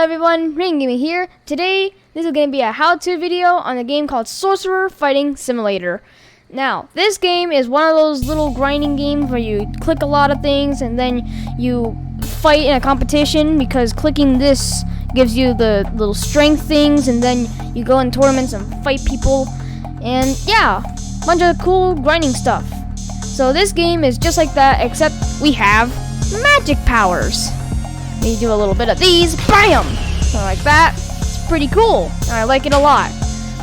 everyone, ReaganGamR here. Today, this is going to be a how-to video on a game called Sorcerer Fighting Simulator. Now, this game is one of those little grinding games where you click a lot of things and then you fight in a competition, because clicking this gives you the little strength things, and then you go in tournaments and fight people, and yeah, a bunch of cool grinding stuff. So this game is just like that, except we have magic powers. You do a little bit of these, BAM! So like that. It's pretty cool, and I like it a lot.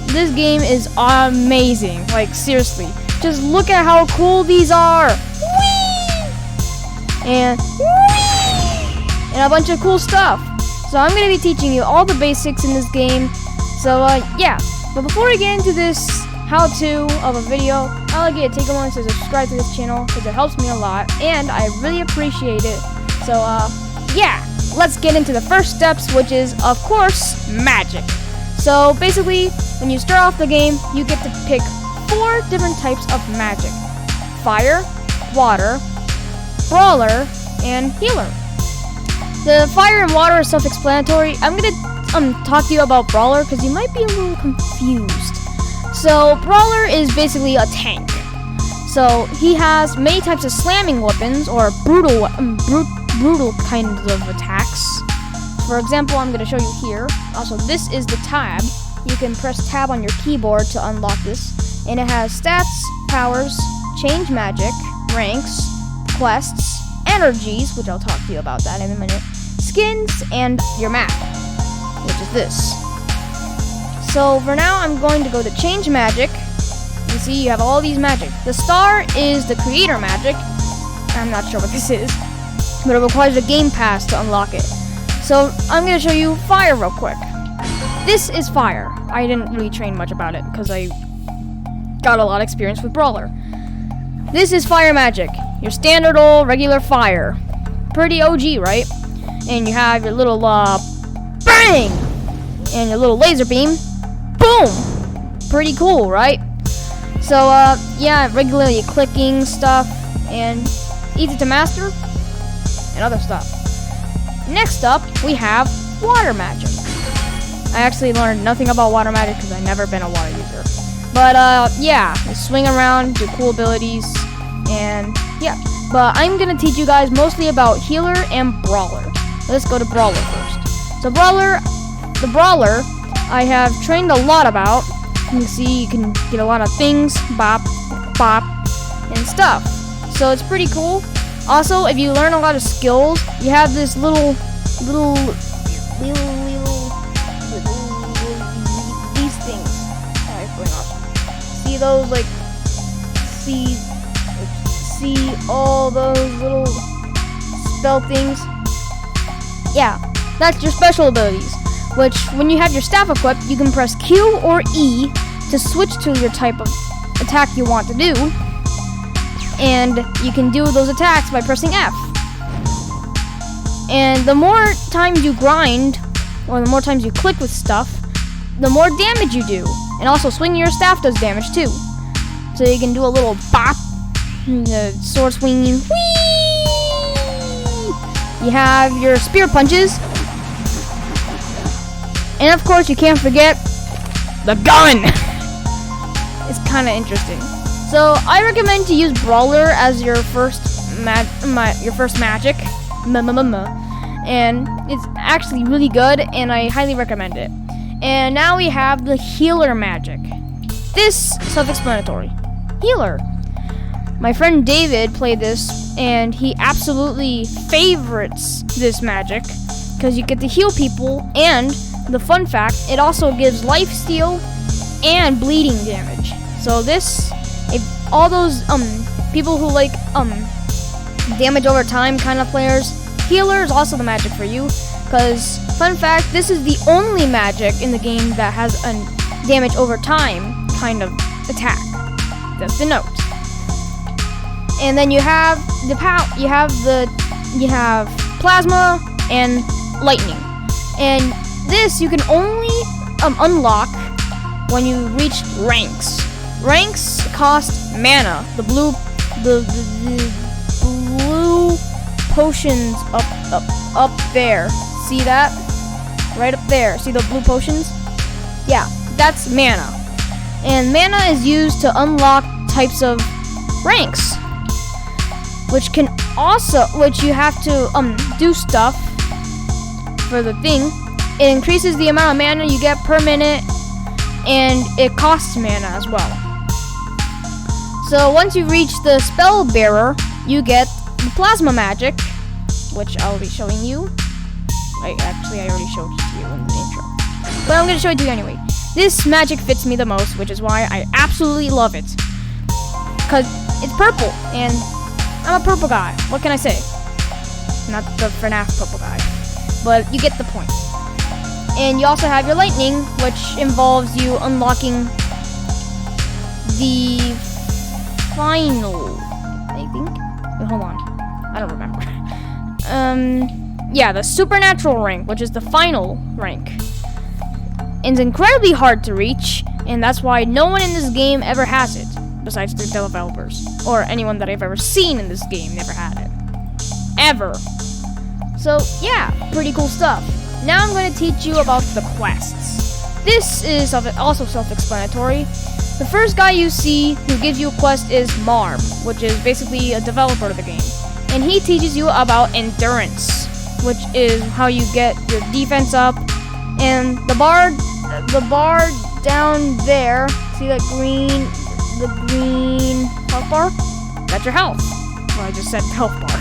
This game is amazing, like seriously. Just look at how cool these are. Whee! And whee! And a bunch of cool stuff. So I'm going to be teaching you all the basics in this game. So yeah, but before we get into this how-to of a video, I'd like you to take a moment to subscribe to this channel, because it helps me a lot, and I really appreciate it. So yeah, let's get into the first steps, which is, of course, magic. So basically, when you start off the game, you get to pick 4 different types of magic: fire, water, brawler, and healer. The fire and water are self-explanatory. I'm gonna talk to you about brawler because you might be a little confused. So brawler is basically a tank. So he has many types of slamming weapons, or brutal kinds of attacks. For example, I'm going to show you here. Also, this is the tab. You can press tab on your keyboard to unlock this. And it has stats, powers, change magic, ranks, quests, energies, which I'll talk to you about that in a minute, skins, and your map, which is this. So for now, I'm going to go to change magic. You see, you have all these magic. The star is the creator magic. I'm not sure what this is, but it requires a game pass to unlock it. So I'm going to show you fire real quick. This is fire. I didn't really train much about it because I got a lot of experience with brawler. This is fire magic. Your standard old regular fire. Pretty OG, right? And you have your little bang! And your little laser beam. Boom! Pretty cool, right? So yeah, regularly clicking stuff, and easy to master, and other stuff. Next up, we have water magic. I actually learned nothing about water magic because I've never been a water user. But yeah, you swing around, do cool abilities, and yeah. But I'm gonna teach you guys mostly about healer and brawler. Let's go to brawler first. So the brawler, I have trained a lot about. You can see you can get a lot of things, bop, bop, and stuff. So it's pretty cool. Also, if you learn a lot of skills, you have this little these things. See those, like, see all those little spell things? Yeah, that's your special abilities, which when you have your staff equipped, you can press Q or E to switch to your type of attack you want to do. And you can do those attacks by pressing F. And the more times you grind, or the more times you click with stuff, the more damage you do. And also, swinging your staff does damage too. So you can do a little bop, sword swinging, whee! You have your spear punches. And of course, you can't forget the gun. It's kind of interesting. So I recommend to use brawler as your first magic, and it's actually really good, and I highly recommend it. And now we have the healer magic. This self-explanatory. Healer. My friend David played this, and he absolutely favorites this magic because you get to heal people, and the fun fact, it also gives life steal and bleeding damage. So this, if all those people who like damage over time kind of players, healer is also the magic for you, because fun fact, this is the only magic in the game that has a damage over time kind of attack. That's the note. And then you have you have plasma and lightning, and this you can only unlock when you reach ranks. Ranks cost mana. The blue potions up there. See that? right up there. See the blue potions? Yeah, that's mana. And mana is used to unlock types of ranks, which you have to do stuff for the thing. It increases the amount of mana you get per minute, and it costs mana as well. So once you reach the spell bearer, you get the plasma magic, which I'll be showing you. I already showed it to you in the intro, but I'm gonna show it to you anyway. This magic fits me the most, which is why I absolutely love it, because it's purple, and I'm a purple guy. What can I say? Not the FNAF purple guy, but you get the point. And you also have your lightning, which involves you unlocking the final, I think. Wait, hold on, I don't remember. Yeah, the supernatural rank, which is the final rank. It's incredibly hard to reach, and that's why no one in this game ever has it, besides the developers, or anyone that I've ever seen in this game never had it. Ever. So, yeah, pretty cool stuff. Now I'm going to teach you about the quests. This is also self-explanatory. The first guy you see who gives you a quest is Marm, which is basically a developer of the game. And he teaches you about endurance, which is how you get your defense up. And the bar down there, see that green health bar? That's your health. Well, I just said health bar.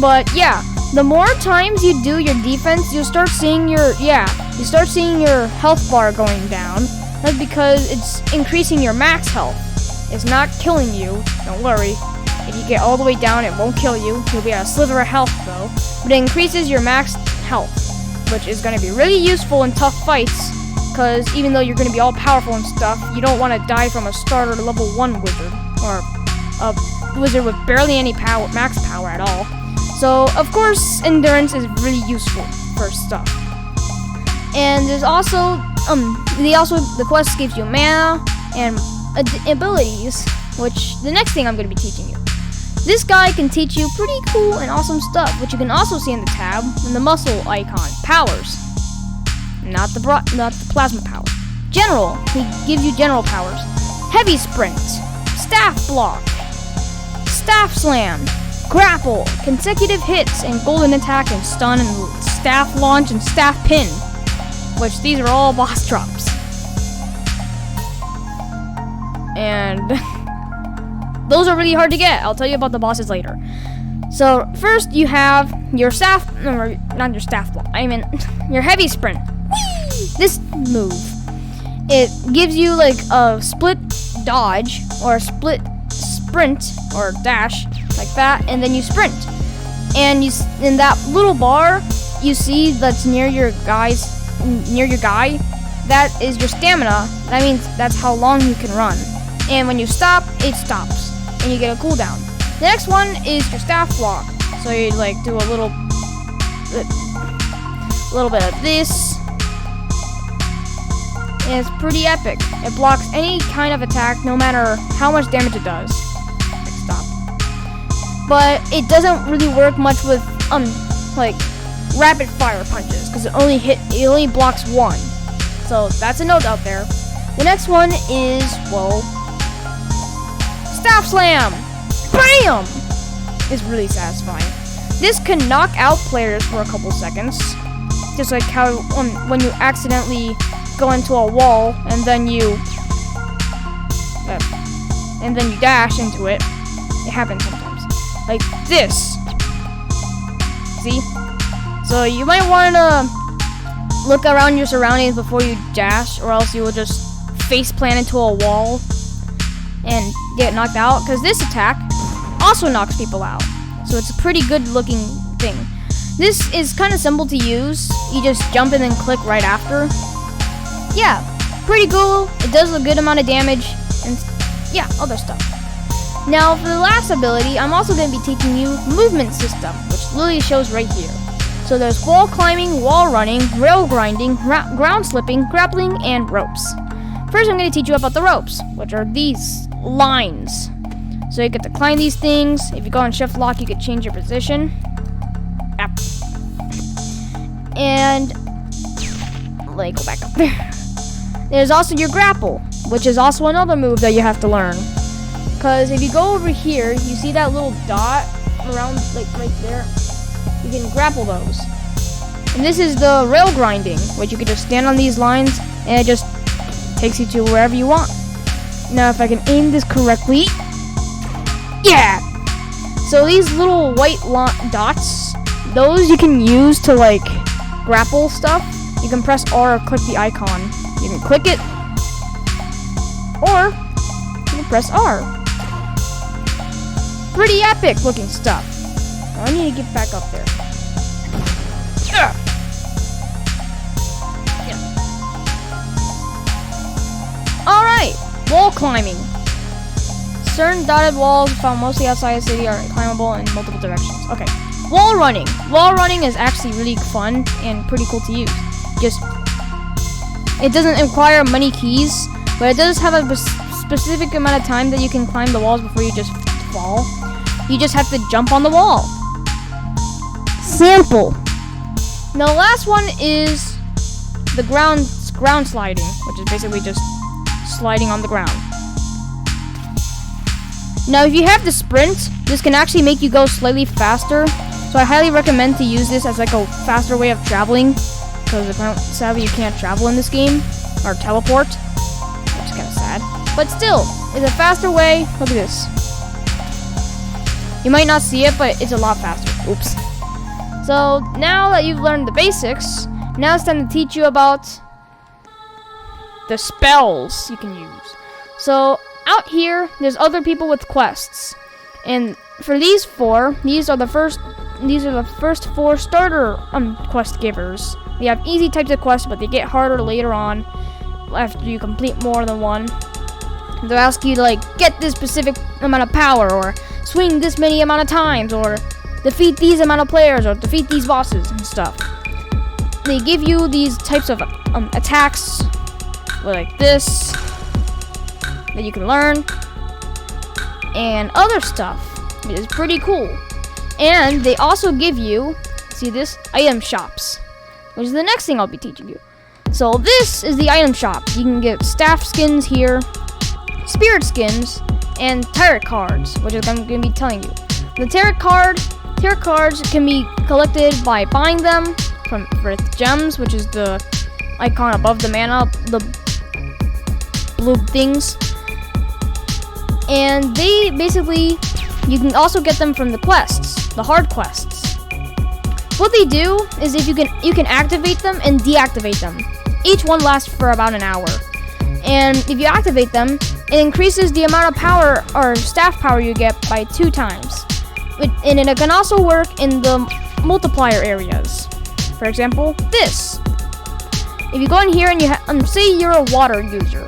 But yeah, the more times you do your defense, you start seeing your health bar going down. That's because it's increasing your max health. It's not killing you, don't worry. If you get all the way down, it won't kill you. You'll be at a sliver of health though. But it increases your max health, which is going to be really useful in tough fights, because even though you're going to be all powerful and stuff, you don't want to die from a starter level 1 wizard, or a wizard with barely any power, max power at all. So, of course, endurance is really useful for stuff. And there's also, the quest gives you mana and abilities, which the next thing I'm going to be teaching you. This guy can teach you pretty cool and awesome stuff, which you can also see in the tab in the muscle icon. Powers. Not the plasma power. General. He gives you general powers. Heavy sprint. Staff block. Staff slam. Grapple. Consecutive hits and golden attack and stun and staff launch and staff pin. Which these are all boss drops. And those are really hard to get. I'll tell you about the bosses later. So first you have your not your staff block. I mean your heavy sprint. Whee! This move, it gives you like a split dodge or a split sprint or dash like that, and then you sprint. And you in that little bar you see that's near your guy. That is your stamina. That means that's how long you can run. And when you stop, it stops. And you get a cooldown. The next one is your staff block. So you like do a little bit of this. And it's pretty epic. It blocks any kind of attack, no matter how much damage it does. Stop. But it doesn't really work much with like rapid fire punches, because it only blocks one. So that's a note out there. The next one is, well, Staff Slam! BAM! It's really satisfying. This can knock out players for a couple seconds. Just like how when you accidentally go into a wall and then you dash into it. It happens sometimes. Like this. See? So you might want to look around your surroundings before you dash, or else you will just face plant into a wall and get knocked out, because this attack also knocks people out. So it's a pretty good looking thing. This is kind of simple to use. You just jump and then click right after. Yeah, pretty cool. It does a good amount of damage and yeah, other stuff. Now for the last ability, I'm also going to be teaching you movement system, which literally shows right here. So there's wall climbing, wall running, rail grinding, ground slipping, grappling, and ropes. First, I'm going to teach you about the ropes, which are these lines. So you get to climb these things. If you go on shift lock, you can change your position. And let me go back up there. There's also your grapple, which is also another move that you have to learn. Because if you go over here, you see that little dot around, like right there? You can grapple those. And this is the rail grinding, which you can just stand on these lines and it just takes you to wherever you want. Now if I can aim this correctly, yeah! So these little white dots, those you can use to like grapple stuff. You can press R or click the icon. You can click it, or you can press R. Pretty epic looking stuff. I need to get back up there. Yeah. Alright, wall climbing. Certain dotted walls found mostly outside the city are climbable in multiple directions. Okay, wall running. Wall running is actually really fun and pretty cool to use. It doesn't require many keys, but it does have a specific amount of time that you can climb the walls before you just fall. You just have to jump on the wall. Sample. Now the last one is the ground sliding, which is basically just sliding on the ground. Now if you have the sprint, this can actually make you go slightly faster. So I highly recommend to use this as like a faster way of traveling. Because sadly you can't travel in this game, or teleport, which is kind of sad. But still, it's a faster way. Look at this. You might not see it, but it's a lot faster. Oops. So now that you've learned the basics, now it's time to teach you about the spells you can use. So out here, there's other people with quests, and for these four, these are the first 4 starter quest givers. They have easy types of quests, but they get harder later on after you complete more than one. They'll ask you to like get this specific amount of power, or swing this many amount of times, or defeat these amount of players, or defeat these bosses and stuff. They give you these types of attacks, like this, that you can learn, and other stuff. It is pretty cool. And they also give you, see this, item shops, which is the next thing I'll be teaching you. So this is the item shop. You can get staff skins here, spirit skins, and tarot cards, which I'm going to be telling you. The tarot cards can be collected by buying them with gems, which is the icon above the mana, the blue things. And they basically, you can also get them from the quests, the hard quests. What they do is if you can activate them and deactivate them. Each one lasts for about an hour. And if you activate them, it increases the amount of power or staff power you get by 2 times. And it can also work in the multiplier areas. For example, this. If you go in here and you say you're a water user,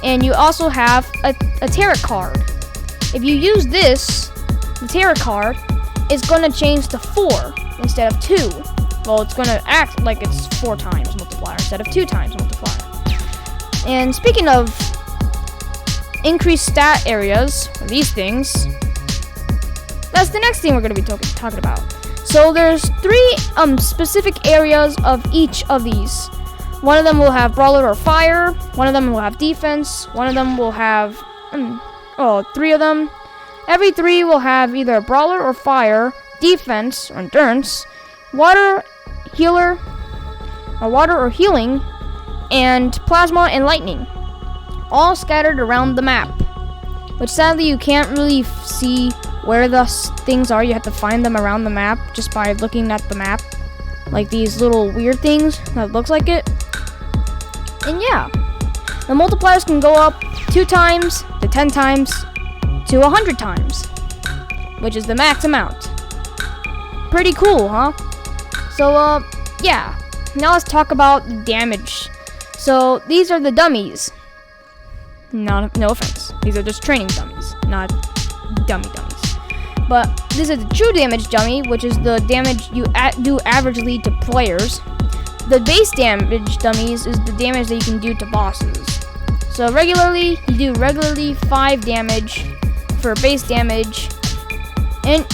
and you also have a tarot card. If you use this, the tarot card is going to change to 4 instead of 2. Well, it's going to act like it's 4 times multiplier instead of 2 times multiplier. And speaking of increased stat areas, these things, that's the next thing we're going to be talking about. So there's 3 specific areas of each of these. One of them will have Brawler or Fire. One of them will have Defense. One of them will have 3 of them. Every 3 will have either Brawler or Fire, Defense or Endurance, Water or Healing, and Plasma and Lightning, all scattered around the map. Which sadly you can't really see where the things are. You have to find them around the map just by looking at the map, like these little weird things that looks like it. And yeah, the multipliers can go up 2 times to 10 times to 100 times, which is the max amount. Pretty cool, huh? So yeah, now let's talk about the damage. So these are the dummies. No offense, these are just training dummies, not dummies. But this is the true damage dummy, which is the damage you do averagely to players. The base damage dummies is the damage that you can do to bosses. So regularly, you do 5 damage for base damage, and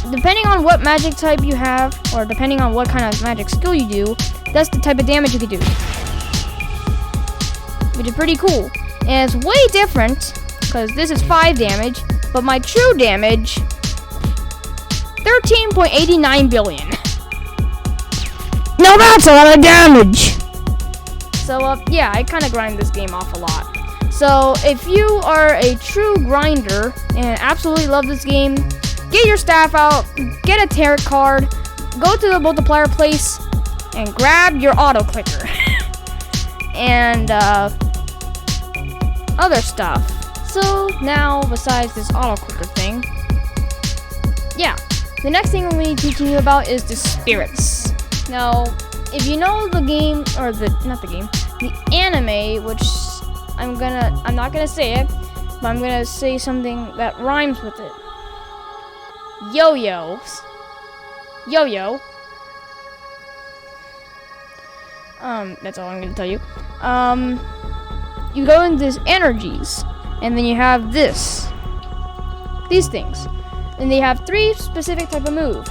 depending on what magic type you have, or depending on what kind of magic skill you do, that's the type of damage you can do, which is pretty cool. And it's way different because this is 5 damage, but my true damage 13.89 billion. Now that's a lot of damage. So yeah, I kind of grind this game off a lot. So if you are a true grinder and absolutely love this game, get your staff out, get a tarot card, go to the multiplier place, and grab your auto clicker and other stuff. So now, besides this auto clicker thing, yeah, the next thing I'm going to be teaching you about is the spirits. Now, if you know the game, or the anime, which I'm not gonna say it, but I'm gonna say something that rhymes with it. Yo-yo. That's all I'm gonna tell you. You go into these energies, and then you have these things, and they have 3 specific type of move.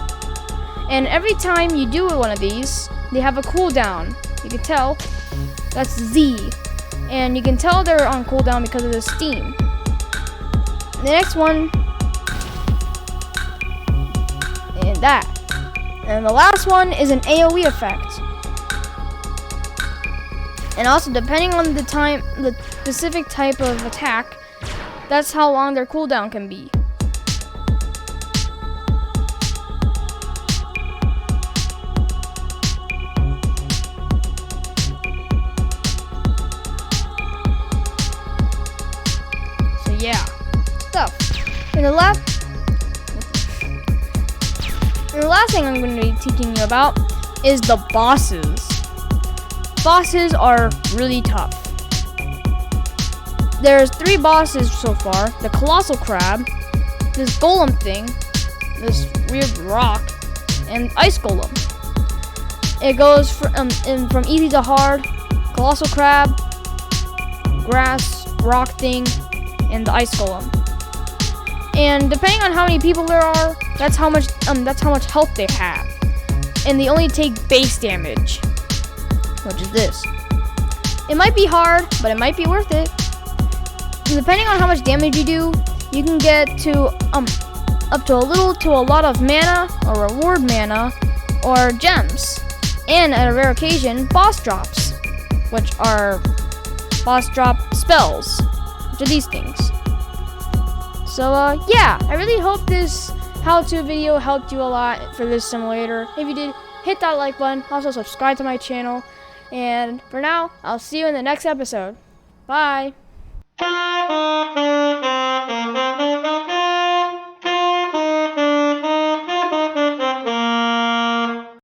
And every time you do one of these, they have a cooldown. You can tell that's Z, and you can tell they're on cooldown because of the steam. The next one, and that, and the last one is an AOE effect. And also, depending on the specific type of attack, that's how long their cooldown can be. So yeah, stuff. And the last thing I'm going to be teaching you about is the bosses. Bosses are really tough. There's 3 bosses so far: the colossal crab, this golem thing, this weird rock, and ice golem. It goes from easy to hard: colossal crab, grass, rock thing, and the ice golem. And depending on how many people there are, that's how much health they have. And they only take base damage, which is this. It might be hard, but it might be worth it. Depending on how much damage you do, you can get to up to a little to a lot of mana, or reward mana, or gems. And at a rare occasion, boss drops, which are boss drop spells, which are these things. So yeah, I really hope this how-to video helped you a lot for this simulator. If you did, hit that like button. Also subscribe to my channel. And for now, I'll see you in the next episode. Bye.